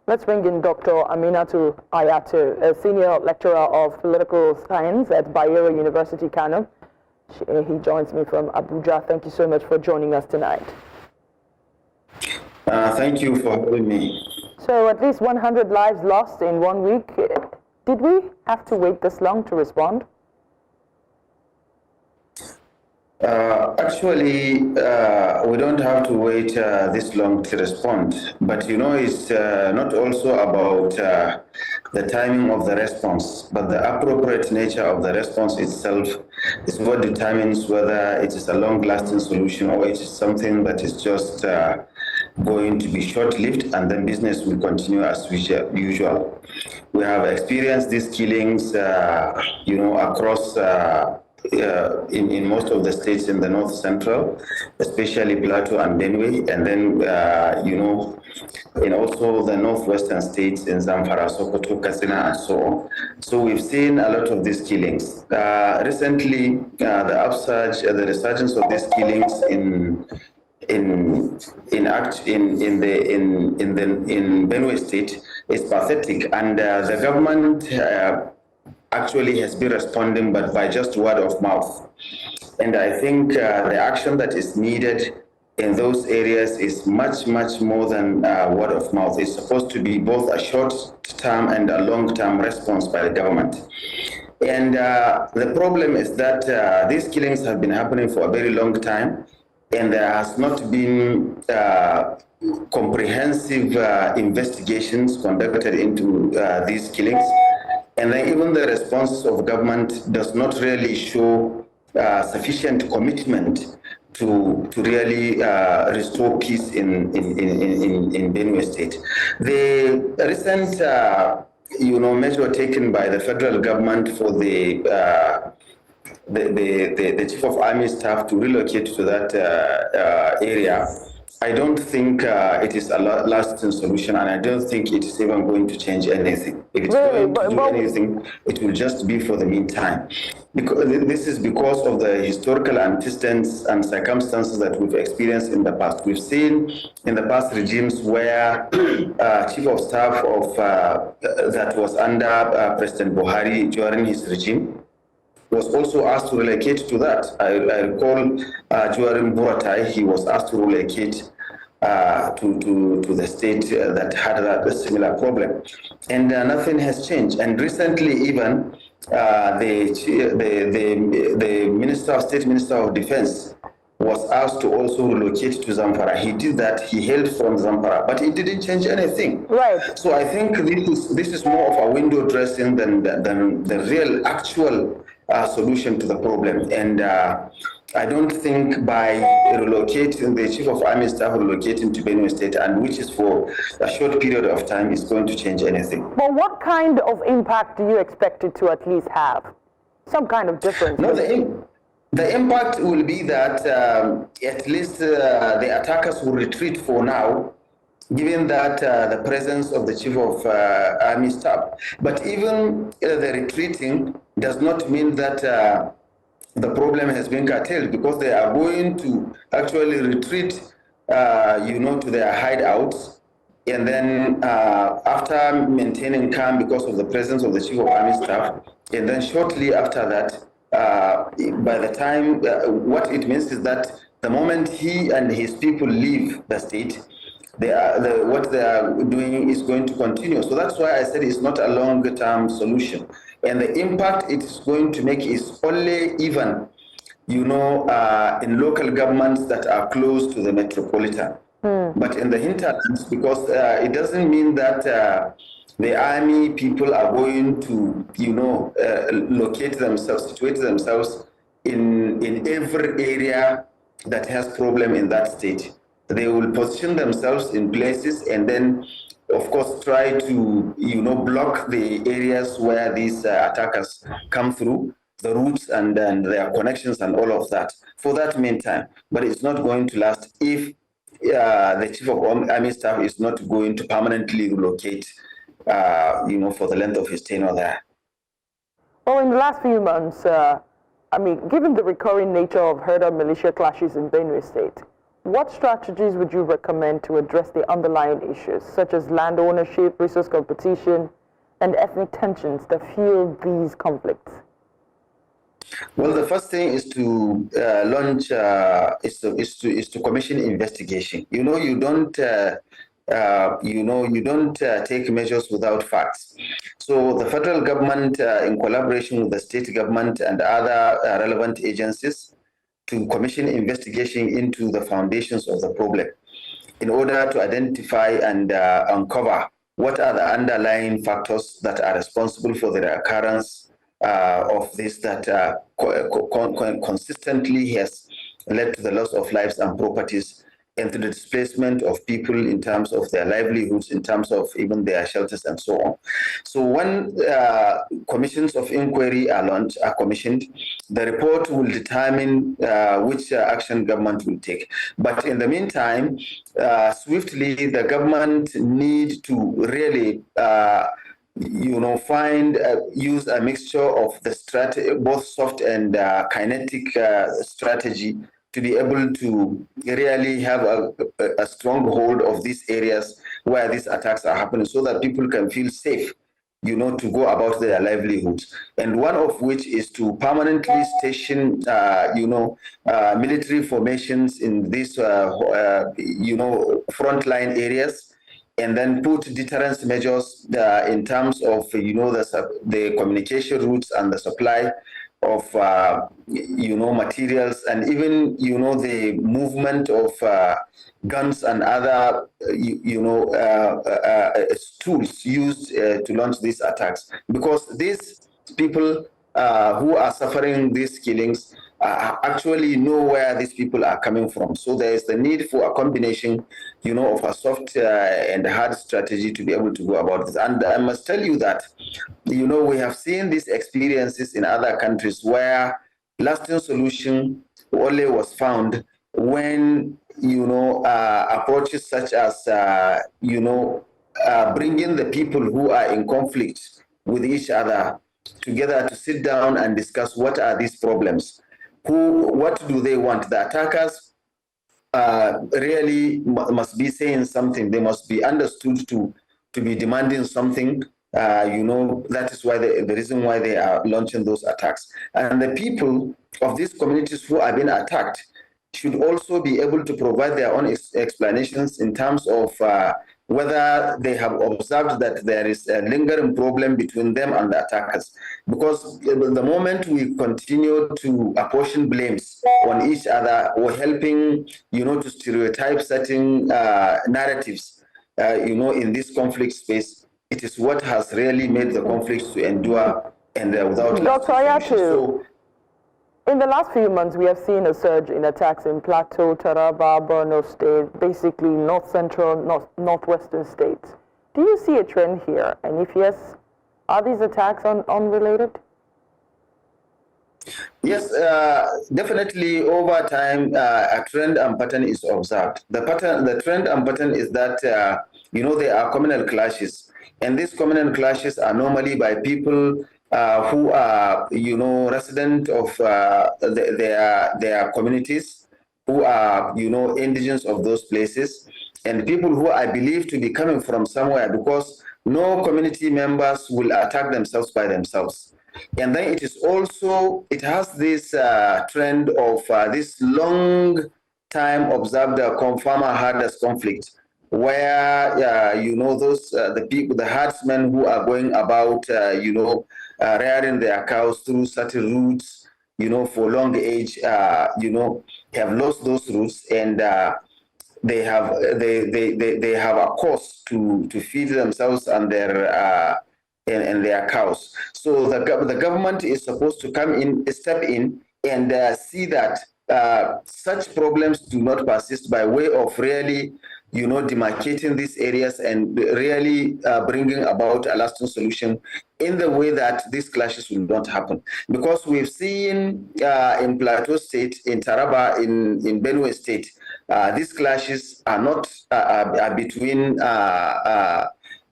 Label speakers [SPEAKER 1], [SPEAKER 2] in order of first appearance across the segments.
[SPEAKER 1] Let's bring in Dr. Aminu Hayatu, a senior lecturer of political science at Bayero University, Kano. He joins me from Abuja. Thank you so much for joining us tonight.
[SPEAKER 2] Thank you for having me.
[SPEAKER 1] So at least 100 lives lost in 1 week. Did we have to wait this long to respond?
[SPEAKER 2] Actually, we don't have to wait this long to respond. But you know, it's not also about the timing of the response, but the appropriate nature of the response itself is what determines whether it is a long-lasting solution or it is something that is just going to be short-lived and then business will continue as usual. We have experienced these killings, you know, across in most of the states in the north central, especially Plateau and Benue, and then you know, in also the northwestern states in Zamfara, Sokoto, Katsina, and so on. So we've seen a lot of these killings. Recently, the upsurge, the resurgence of these killings in Benue State is pathetic, and the government actually has been responding, but by just word of mouth. And I think the action that is needed in those areas is much, much more than word of mouth. It's supposed to be both a short-term and a long-term response by the government. And the problem is that these killings have been happening for a very long time, and there has not been comprehensive investigations conducted into these killings. And then even the response of government does not really show sufficient commitment to really restore peace in Benue State. The recent you know, measure taken by the federal government for the chief of army staff to relocate to that area, I don't think it is a lasting solution, and I don't think it is even going to change anything. If it's going to do anything, it will just be for the meantime. Because this is because of the historical antecedents and circumstances that we've experienced in the past. We've seen in the past regimes where chief of staff of that was under President Buhari during his regime was also asked to relocate to that. I recall during Buratai, he was asked to relocate to the state that had a similar problem, and nothing has changed. And recently, even the State Minister of Defense was asked to also relocate to Zamfara. He did that. He hailed from Zamfara, but it didn't change anything.
[SPEAKER 1] Right.
[SPEAKER 2] So I think this is more of a window dressing than the real actual solution to the problem. And I don't think by relocating the chief of army staff relocating to Benue State, and which is for a short period of time, is going to change anything.
[SPEAKER 1] But what kind of impact do you expect it to at least have? Some kind of difference?
[SPEAKER 2] No, the impact will be that at least the attackers will retreat for now, given that the presence of the chief of army staff. But even the retreating does not mean that the problem has been curtailed, because they are going to actually retreat, you know, to their hideouts, and then after maintaining calm because of the presence of the chief of army staff, and then shortly after that, by the time, what it means is that the moment he and his people leave the state, what they are doing is going to continue. So that's why I said it's not a long-term solution. And the impact it is going to make is only even, you know, in local governments that are close to the metropolitan. But in the hinterlands, because it doesn't mean that the army people are going to, you know, locate themselves, situate themselves in every area that has problem in that state. They will position themselves in places and then, of course, try to, you know, block the areas where these attackers come through, the routes and their connections and all of that for that meantime. But it's not going to last if the chief of army staff is not going to permanently relocate, you know, for the length of his tenure there.
[SPEAKER 1] Well, in the last few months, I mean, given the recurring nature of herder militia clashes in Benue State, What strategies would you recommend to address the underlying issues, such as land ownership, resource competition, and ethnic tensions that fuel these conflicts?
[SPEAKER 2] Well, the first thing is to launch is to commission investigation. You don't take measures without facts. So the federal government, in collaboration with the state government and other relevant agencies, to commission investigation into the foundations of the problem in order to identify and uncover what are the underlying factors that are responsible for the occurrence of this that consistently has led to the loss of lives and properties and to the displacement of people in terms of their livelihoods, in terms of even their shelters and so on. So when commissions of inquiry are commissioned, the report will determine which action government will take. But in the meantime, swiftly, the government need to really use a mixture of the strategy, both soft and kinetic strategy, to be able to really have a strong hold of these areas where these attacks are happening so that people can feel safe, to go about their livelihoods. And one of which is to permanently station, military formations in these, frontline areas, and then put deterrence measures in terms of, the communication routes and the supply of materials, and even the movement of guns and other tools used to launch these attacks, because these people who are suffering these killings actually know where these people are coming from. So there is the need for a combination, of a soft and hard strategy to be able to go about this. And I must tell you that, we have seen these experiences in other countries where lasting solution only was found when, approaches such as, bringing the people who are in conflict with each other together to sit down and discuss what are these problems. What do they want? The attackers really must be saying something. They must be understood to be demanding something. That is why the reason why they are launching those attacks. And the people of these communities who are being attacked should also be able to provide their own explanations in terms of whether they have observed that there is a lingering problem between them and the attackers. Because the moment we continue to apportion blames on each other or helping, to stereotype certain narratives, in this conflict space, it is what has really made the conflicts to endure and without...
[SPEAKER 1] Dr. Hayatu, in the last few months, we have seen a surge in attacks in Plateau, Taraba, Benue State, basically north central, northwestern states. Do you see a trend here? And if yes, are these attacks unrelated?
[SPEAKER 2] Yes, definitely over time, a trend and pattern is observed. The trend and pattern is that, there are communal clashes. And these communal clashes are normally by people who are, resident of their communities, who are, indigenous of those places, and people who are believed to be coming from somewhere, because no community members will attack themselves by themselves. And then it has this trend of this long time observed farmer-herders conflict, where the herdsmen who are going about rearing their cows through certain routes, for long age, have lost those routes, and they have a cost to feed themselves and their cows. So the government is supposed to step in and see that such problems do not persist, by way of really demarcating these areas and really bringing about a lasting solution in the way that these clashes will not happen. Because we've seen in Plateau State, in Taraba, in Benue State, these clashes are not between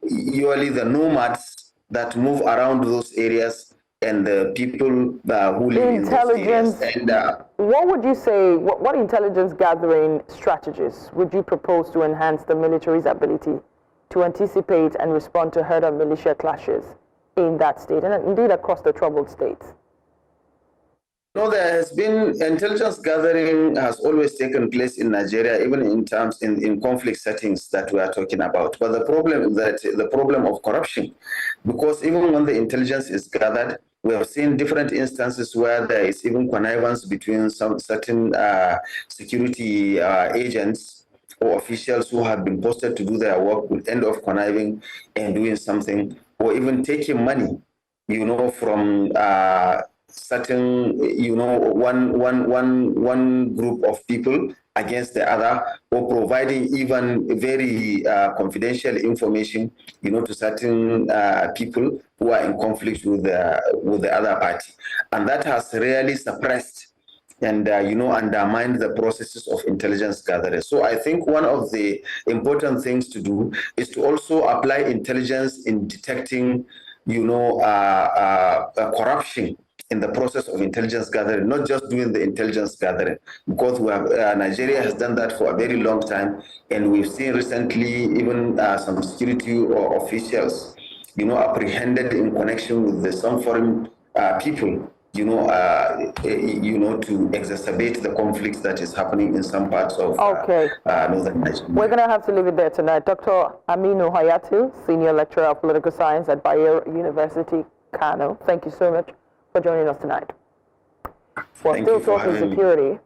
[SPEAKER 2] usually the nomads that move around those areas and the people who live in those areas. And
[SPEAKER 1] what would you say, what intelligence gathering strategies would you propose to enhance the military's ability to anticipate and respond to herd and militia clashes in that state, and indeed across the troubled states?
[SPEAKER 2] No, there has been intelligence gathering has always taken place in Nigeria, even in conflict settings that we are talking about. But the problem is that the problem of corruption, because even when the intelligence is gathered, we have seen different instances where there is even connivance between some certain security agents or officials who have been posted to do their work will end up conniving and doing something, or even taking money, from certain, one group of people against the other, or providing even very confidential information, to certain people who are in conflict with the other party, and that has really suppressed and undermined the processes of intelligence gathering. So I think one of the important things to do is to also apply intelligence in detecting, corruption in the process of intelligence gathering, not just doing the intelligence gathering, because Nigeria has done that for a very long time, and we've seen recently even some security officials, apprehended in connection with some foreign people, to exacerbate the conflicts that is happening in some parts of northern Nigeria.
[SPEAKER 1] We're going to have to leave it there tonight. Dr. Aminu Hayatu, Senior Lecturer of Political Science at Bayero University, Kano. Thank you so much for joining us tonight. We're still talking security.